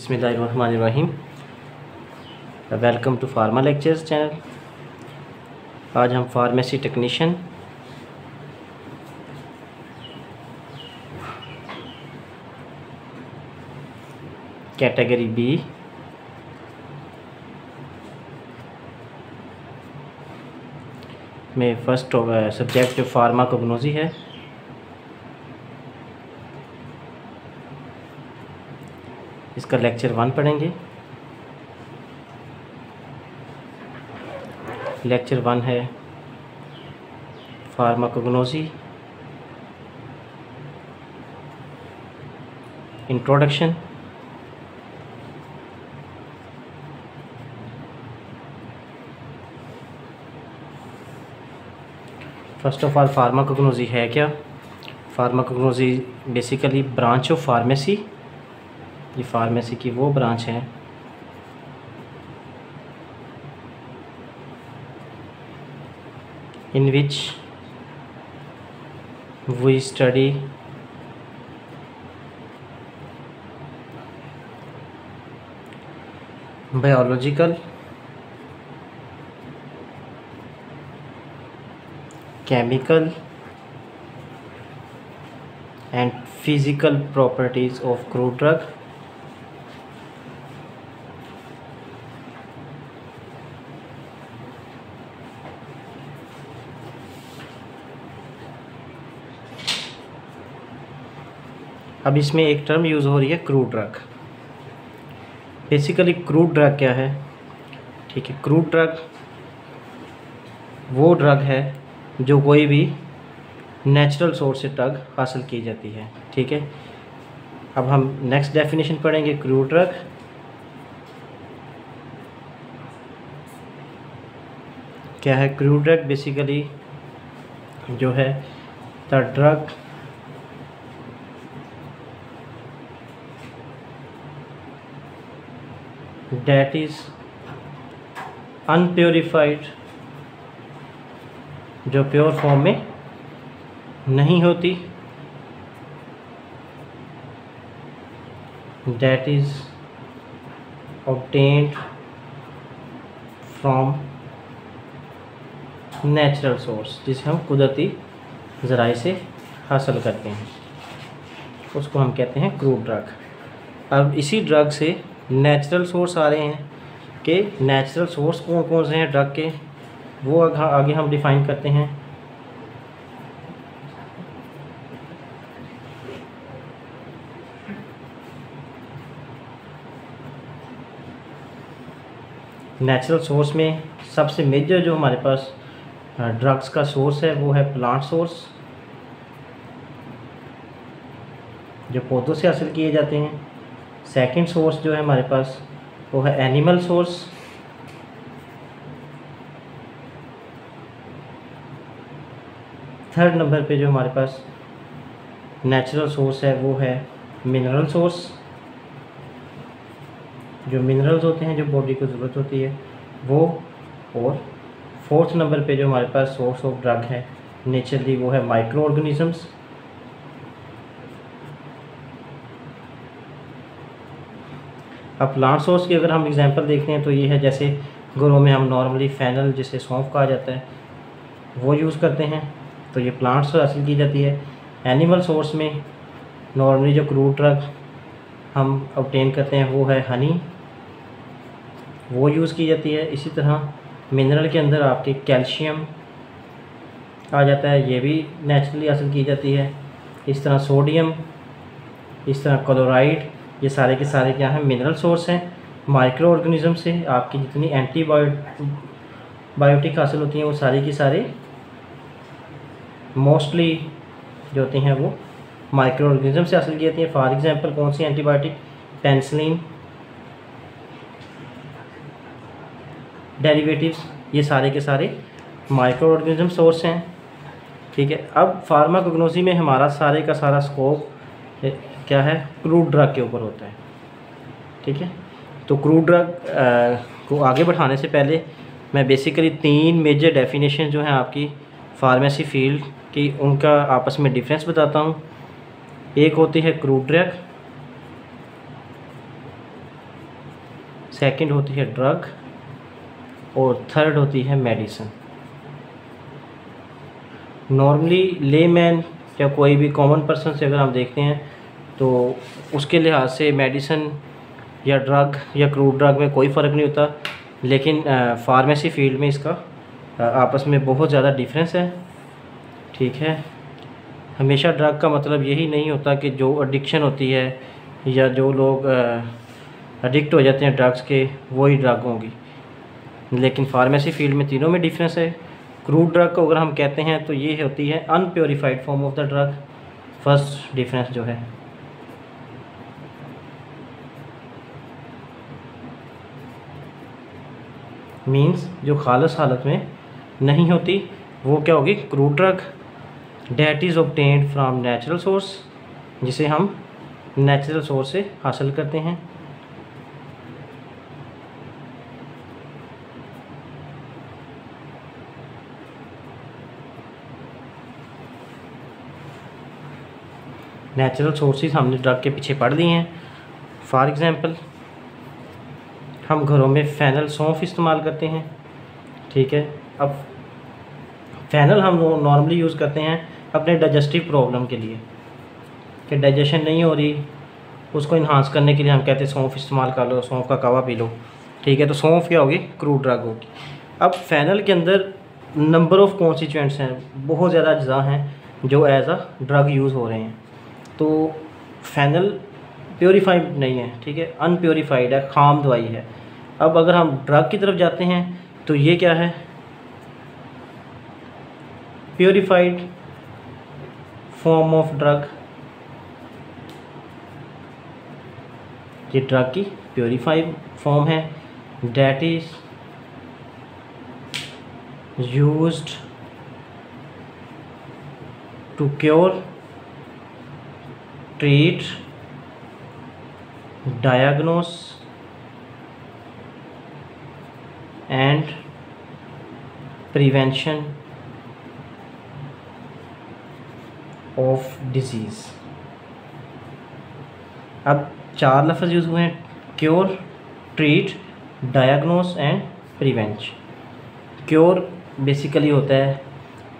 बिस्मिल्लाहिर्रहमानिर्रहीम। Welcome to pharma lectures channel. आज हम फार्मेसी टेक्नीशियन कैटेगरी बी में फ़र्स्ट सब्जेक्ट जो फार्माकोग्नोसी है, इसका लेक्चर 1 पढ़ेंगे। लेक्चर 1 है pharmacognosy introduction. First of all pharmacognosy है क्या? Pharmacognosy basically branch of pharmacy. ये फार्मेसी की वो ब्रांच है in which we study biological, chemical and physical properties of crude drug. अब इसमें एक टर्म यूज़ हो रही है crude drug. Basically crude drug क्या है? ठीक है, क्रूड ड्रग वो ड्रग है जो कोई भी नेचुरल सोर्स से ड्रग हासिल की जाती है। ठीक है, अब हम नेक्स्ट डेफिनेशन पढ़ेंगे क्रूड ड्रग। क्या है क्रूड ड्रग? बेसिकली जो है the drug that is unpurified, जो प्योर फॉर्म में नहीं होती, that is obtained from natural source, जिसे हम कुदरती ज़राए से हासिल करते हैं, उसको हम कहते हैं क्रूड ड्रग। अब इसी ड्रग से नेचुरल सोर्स आ रहे हैं कि नेचुरल सोर्स कौन कौन से हैं ड्रग के, वो आगे हम डिफ़ाइन करते हैं। नेचुरल सोर्स में सबसे मेजर जो हमारे पास ड्रग्स का सोर्स है वो है प्लांट सोर्स, जो पौधों से हासिल किए जाते हैं। सेकंड सोर्स जो है हमारे पास वो है एनिमल सोर्स। थर्ड नंबर पे जो हमारे पास नेचुरल सोर्स है वो है मिनरल सोर्स, जो मिनरल्स होते हैं जो बॉडी को ज़रूरत होती है वो। और फोर्थ नंबर पे जो हमारे पास सोर्स ऑफ ड्रग है नेचुरली वो है माइक्रो ऑर्गेनिजम्स। अब प्लांट सोर्स की अगर हम एग्जांपल देखते हैं तो ये है, जैसे घरों में हम नॉर्मली फेनल, जिसे सौंफ कहा जाता है, वो यूज़ करते हैं, तो ये प्लांट से हासिल की जाती है। एनिमल सोर्स में नॉर्मली जो क्रूड ड्रग हम ऑब्टेन करते हैं वो है हनी, वो यूज़ की जाती है। इसी तरह मिनरल के अंदर आपके कैल्शियम आ जाता है, ये भी नेचुरली हासिल की जाती है। इस तरह सोडियम, इस तरह क्लोराइड, ये सारे के सारे क्या हैं? मिनरल सोर्स हैं। माइक्रो ऑर्गेनिज्म से आपकी जितनी बायोटिक हासिल होती हैं वो सारी की सारे मोस्टली जो होती हैं वो माइक्रो ऑर्गेनिज्म से हासिल की जाती हैं। फॉर एग्जांपल कौन सी एंटीबायोटिक? पेनिसिलिन, डेरिवेटिव्स, ये सारे के सारे माइक्रो ऑर्गेनिज्म सोर्स हैं। ठीक है, अब फार्माकोग्नोसी में हमारा सारे का सारा स्कोप क्या है? क्रूड ड्रग के ऊपर होता है। ठीक है, तो क्रूड ड्रग को आगे बढ़ाने से पहले मैं बेसिकली 3 मेजर डेफिनेशन जो हैं आपकी फार्मेसी फील्ड की, उनका आपस में डिफरेंस बताता हूँ। एक होती है क्रूड ड्रग, सेकंड होती है ड्रग और थर्ड होती है मेडिसिन। नॉर्मली लेमैन या कोई भी कॉमन पर्सन से अगर हम देखते हैं तो उसके लिहाज से मेडिसिन या ड्रग या क्रूड ड्रग में कोई फ़र्क नहीं होता, लेकिन फार्मेसी फील्ड में इसका आपस में बहुत ज़्यादा डिफरेंस है। ठीक है, हमेशा ड्रग का मतलब यही नहीं होता कि जो एडिक्शन होती है या जो लोग एडिक्ट हो जाते हैं ड्रग्स के वही ड्रग होंगी, लेकिन फार्मेसी फील्ड में तीनों में डिफरेंस है। क्रूड ड्रग को अगर हम कहते हैं तो ये होती है unpurified form of the drug, first difference जो है। मींस जो खालस हालत में नहीं होती वो क्या होगी, crude drug. That is obtained from natural source, जिसे हम नेचुरल सोर्स से हासिल करते हैं। नेचुरल सोर्सेज हमने ड्रग के पीछे पढ़ लिए हैं। फॉर एग्ज़ाम्पल हम घरों में फ़ेनल सौंफ इस्तेमाल करते हैं। ठीक है, अब फ़ेनल हम नॉर्मली यूज़ करते हैं अपने डाइजेस्टिव प्रॉब्लम के लिए, कि डाइजेशन नहीं हो रही, उसको इन्हांस करने के लिए हम कहते हैं सौंफ इस्तेमाल कर लो, सौंफ का कावा पी लो। ठीक है, तो सौंफ क्या होगी, क्रूड ड्रग होगी। अब फ़ेनल के अंदर नंबर ऑफ़ कॉन्स्टिट्यूएंट्स हैं, बहुत ज़्यादा अज्जा हैं जो एज अ ड्रग यूज़ हो रहे हैं। तो फ़ेनल प्योरीफाइड नहीं है, ठीक है, अनप्योरीफाइड है, खाम दवाई है। अब अगर हम ड्रग की तरफ जाते हैं तो ये क्या है, प्योरीफाइड फॉर्म ऑफ ड्रग। ये ड्रग की प्योरीफाइड फॉर्म है। That is used to cure, treat, diagnose and prevention of disease. अब 4 लफ्ज़ यूज़ हुए हैं, cure, treat, diagnose and prevent. Cure basically होता है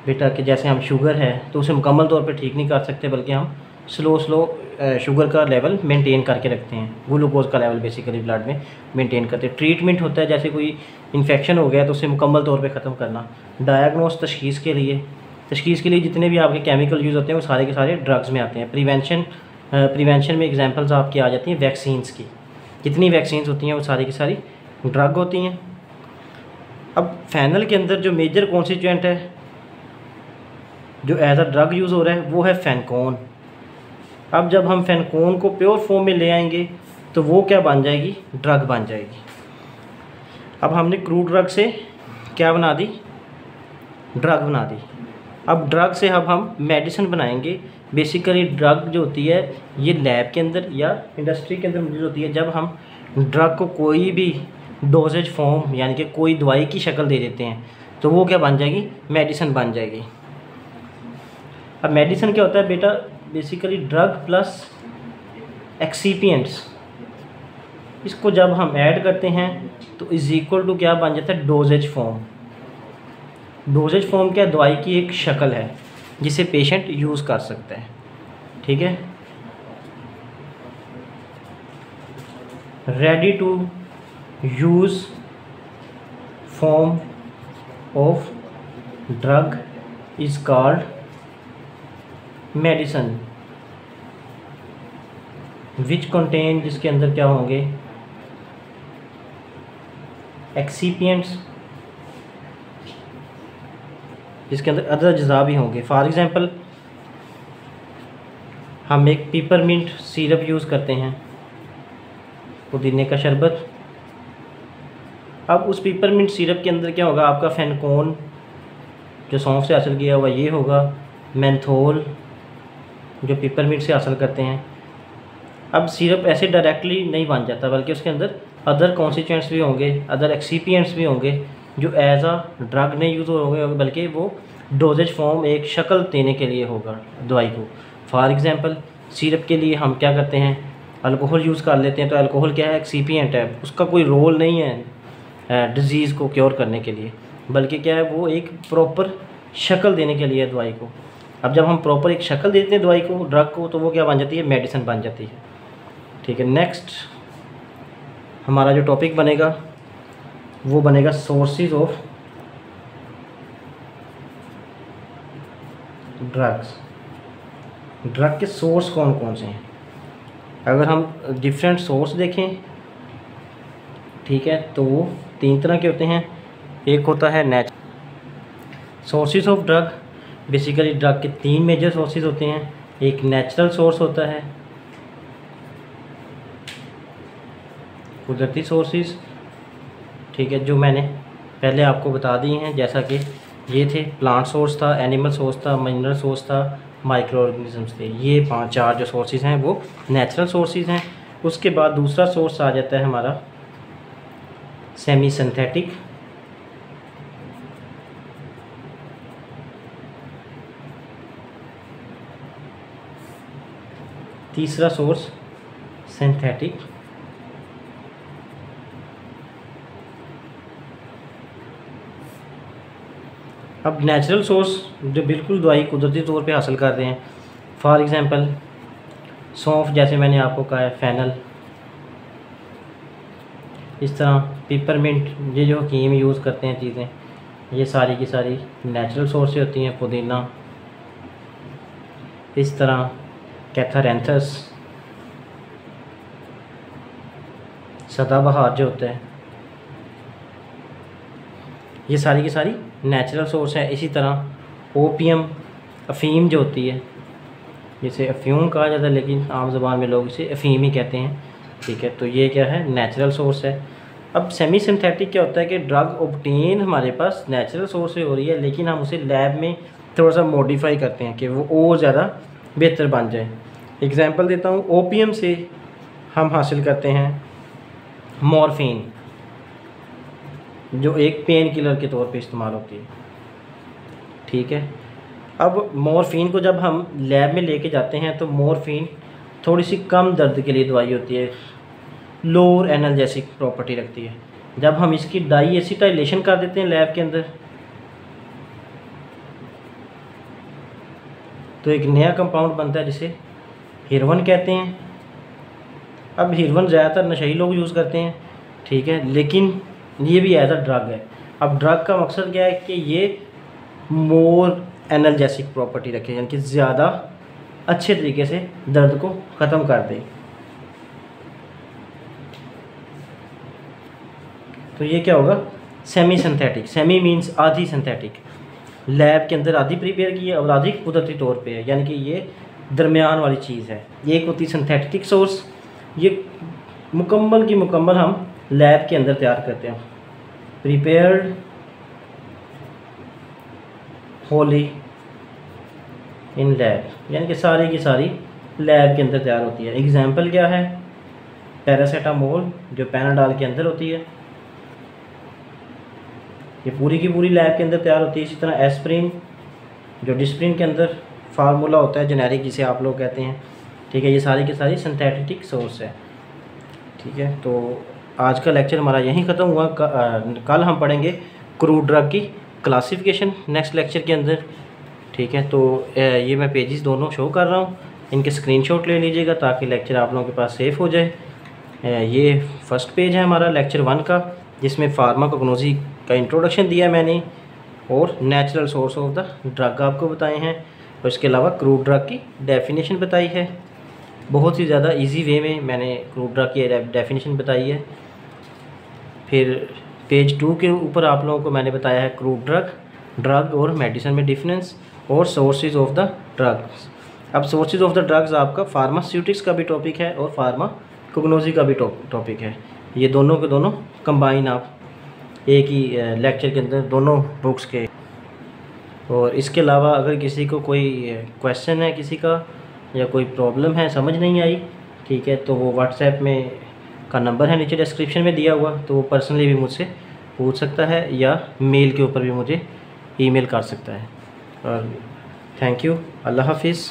बेटा कि जैसे हम शुगर है तो उसे मुकम्मल तौर पे ठीक नहीं कर सकते, बल्कि हम स्लो शुगर का लेवल मेंटेन करके रखते हैं, ग्लूकोज का लेवल बेसिकली ब्लड में मेंटेन करते हैं। ट्रीटमेंट होता है जैसे कोई इन्फेक्शन हो गया तो उसे मुकम्मल तौर पे ख़त्म करना। डायग्नोस तशखीस के लिए जितने भी आपके केमिकल यूज़ होते हैं वो सारे के सारे ड्रग्स में आते हैं। प्रिवेंशन में एग्जांपल्स आपकी आ जाती हैं वैक्सीन्स की, जितनी वैक्सीन्स होती हैं वो सारी की सारी ड्रग होती हैं। अब फ़ेनल के अंदर जो मेजर कॉन्स्टिट्यूएंट है जो एज अ ड्रग यूज़ हो रहा है वो है फेनकोन। अब जब हम फेनकोन को प्योर फॉर्म में ले आएंगे तो वो क्या बन जाएगी, ड्रग बन जाएगी। अब हमने क्रूड ड्रग से क्या बना दी, ड्रग बना दी। अब ड्रग से अब हम मेडिसिन बनाएंगे। बेसिकली ड्रग जो होती है ये लैब के अंदर या इंडस्ट्री के अंदर मौजूद होती है। जब हम ड्रग को कोई भी डोजेज फॉर्म यानी कि कोई दवाई की शक्ल दे देते हैं तो वो क्या बन जाएगी, मेडिसिन बन जाएगी। अब मेडिसिन क्या होता है बेटा, बेसिकली ड्रग प्लस एक्सीपिएंट्स, इसको जब हम ऐड करते हैं तो इज इक्वल टू क्या बन जाता है, डोजेज फॉर्म। डोजेज फॉर्म क्या, दवाई की एक शक्ल है जिसे पेशेंट यूज़ कर सकता है। ठीक है, ready to use form of drug is called medicine, which contain, जिसके अंदर क्या होंगे, एक्सीपिएंट्स, जिसके अंदर अदर अज्जा भी होंगे। फॉर एग्ज़ाम्पल हम एक पिपरमिंट सिरप यूज़ करते हैं, पुदीने का शरबत। अब उस पिपरमिंट सिरप के अंदर क्या होगा, आपका फेनकोन जो सौंफ से हासिल किया हुआ ये होगा, मेंथोल जो पिपरमिंट से हासिल करते हैं। अब सिरप ऐसे डायरेक्टली नहीं बन जाता, बल्कि उसके अंदर अदर कॉन्स्टिट्यूएंट्स भी होंगे, अदर एक्सीपिएंट्स भी होंगे जो एज अ ड्रग नहीं यूज़ होंगे, बल्कि वो डोजेज फॉर्म एक शक्ल देने के लिए होगा दवाई को। फॉर एग्ज़ाम्पल सिरप के लिए हम क्या करते हैं, अल्कोहल यूज़ कर लेते हैं तो अल्कोहल क्या है, एक्सीपिएंट है, उसका कोई रोल नहीं है डिज़ीज़ को क्योर करने के लिए, बल्कि क्या है वो एक प्रॉपर शक्ल देने के लिए है दवाई को। अब जब हम प्रॉपर एक शक्ल देते हैं दवाई को, ड्रग को, तो वो क्या बन जाती है, मेडिसिन बन जाती है। ठीक है, नेक्स्ट हमारा जो टॉपिक बनेगा वो बनेगा सोर्सेज ऑफ ड्रग्स। ड्रग के सोर्स कौन कौन से हैं? अगर हम डिफरेंट सोर्स देखें, ठीक है, तो वो 3 तरह के होते हैं। एक होता है sources of drug, basically drug के 3 मेजर सोर्सेज होते हैं। एक नेचुरल सोर्स होता है, कुदरती सोर्सेज, ठीक है, जो मैंने पहले आपको बता दिए हैं, जैसा कि ये थे, प्लांट सोर्स था, एनिमल सोर्स था, मिनरल सोर्स था, माइक्रो ऑर्गेनिजम्स थे। ये 5-4 जो सोर्सेज हैं वो नेचुरल सोर्सेज हैं। उसके बाद दूसरा सोर्स आ जाता है हमारा सेमी सिंथेटिक, तीसरा सोर्स सिंथेटिक, अब नेचुरल सोर्स जो बिल्कुल दवाई कुदरती तौर पे हासिल कर रहे हैं, फॉर एग्ज़ाम्पल सौंफ, जैसे मैंने आपको कहा है, फेनल, इस तरह पिपरमिंट, ये जो हकीम यूज़ करते हैं चीज़ें, ये सारी की सारी नेचुरल सोर्स से होती हैं। पुदीना, इस तरह कैथारेंथस, सदाबहार जो होता है, ये सारी की सारी नेचुरल सोर्स है। इसी तरह ओपियम, अफ़ीम जो होती है, जिसे अफ्यूम कहा जाता है लेकिन आम ज़बान में लोग इसे अफ़ीम ही कहते हैं, ठीक है, तो ये क्या है, नेचुरल सोर्स है। अब सेमी सिंथेटिक क्या होता है कि ड्रग ऑब्टेन हमारे पास नेचुरल सोर्स से हो रही है, लेकिन हम उसे लैब में थोड़ा सा मॉडिफाई करते हैं कि वो और ज़्यादा बेहतर बन जाए। एग्जांपल देता हूँ, ओपियम से हम हासिल करते हैं मॉर्फिन, जो एक पेन किलर के तौर पे इस्तेमाल होती है, ठीक है। अब मॉर्फिन को जब हम लैब में लेके जाते हैं तो मॉर्फिन थोड़ी सी कम दर्द के लिए दवाई होती है, लोअर एनाल्जेसिक प्रॉपर्टी रखती है। जब हम इसकी डाई एसिटाइलेशन कर देते हैं लैब के अंदर, तो एक नया कंपाउंड बनता है जिसे हेरोइन कहते हैं। अब हेरोइन ज़्यादातर नशेड़ी लोग यूज़ करते हैं, ठीक है, लेकिन ये भी एज अ ड्रग है। अब ड्रग का मकसद क्या है कि ये मोर एनाल्जेसिक प्रॉपर्टी रखे, यानी कि ज़्यादा अच्छे तरीके से दर्द को ख़त्म कर दे। तो ये क्या होगा, सेमी सिंथेटिक। सेमी मींस आधी सिंथेटिक, लैब के अंदर आधी प्रिपेयर की है और आधी कुदरती तौर पे है, यानी कि ये दरमियान वाली चीज़ है। एक होती सिंथेटिक सोर्स, ये मुकम्मल की मुकम्मल हम लैब के अंदर तैयार करते हैं, प्रिपेयर्ड होली इन लैब, यानी कि सारी की सारी लैब के अंदर तैयार होती है। एग्जाम्पल क्या है, पैरासीटामोल जो पैनाडॉल के अंदर होती है, ये पूरी की पूरी लैब के अंदर तैयार होती है। इसी तरह एस्प्रिन जो डिस्प्रिन के अंदर फार्मूला होता है, जेनेरिक जिसे आप लोग कहते हैं, ठीक है, ये सारी की सारी सिंथेटिक सोर्स है, ठीक है। तो आज का लेक्चर हमारा यहीं ख़त्म हुआ। कल हम पढ़ेंगे क्रूड ड्रग की क्लासिफिकेशन नेक्स्ट लेक्चर के अंदर, ठीक है। तो ये मैं पेजेस दोनों शो कर रहा हूँ, इनके स्क्रीनशॉट ले लीजिएगा ताकि लेक्चर आप लोगों के पास सेफ़ हो जाए। ये फर्स्ट पेज है हमारा लेक्चर 1 का, जिसमें फार्माकोग्नोसी का इंट्रोडक्शन दिया है मैंने, और natural source of the drug आपको बताए हैं, और इसके अलावा क्रूड ड्रग की डेफिनेशन बताई है। बहुत ही ज़्यादा इजी वे में मैंने क्रूड ड्रग की डेफिनेशन बताई है। फिर पेज 2 के ऊपर आप लोगों को मैंने बताया है क्रूड ड्रग और मेडिसिन में डिफरेंस, और सोर्सेज ऑफ द ड्रग्स। अब सोर्सेज ऑफ द ड्रग्स आपका फार्मास्यूटिक्स का भी टॉपिक है और फार्माकोग्नोसी का भी टॉपिक है। ये दोनों के दोनों कंबाइन आप एक ही लेक्चर के अंदर दोनों बुक्स के। और इसके अलावा अगर किसी को कोई क्वेश्चन है किसी का, या कोई प्रॉब्लम है समझ नहीं आई, ठीक है, तो वो व्हाट्सएप में का नंबर है नीचे डिस्क्रिप्शन में दिया हुआ, तो वो पर्सनली भी मुझसे पूछ सकता है या मेल के ऊपर भी मुझे ईमेल कर सकता है। और थैंक यू, अल्लाह हाफिज़।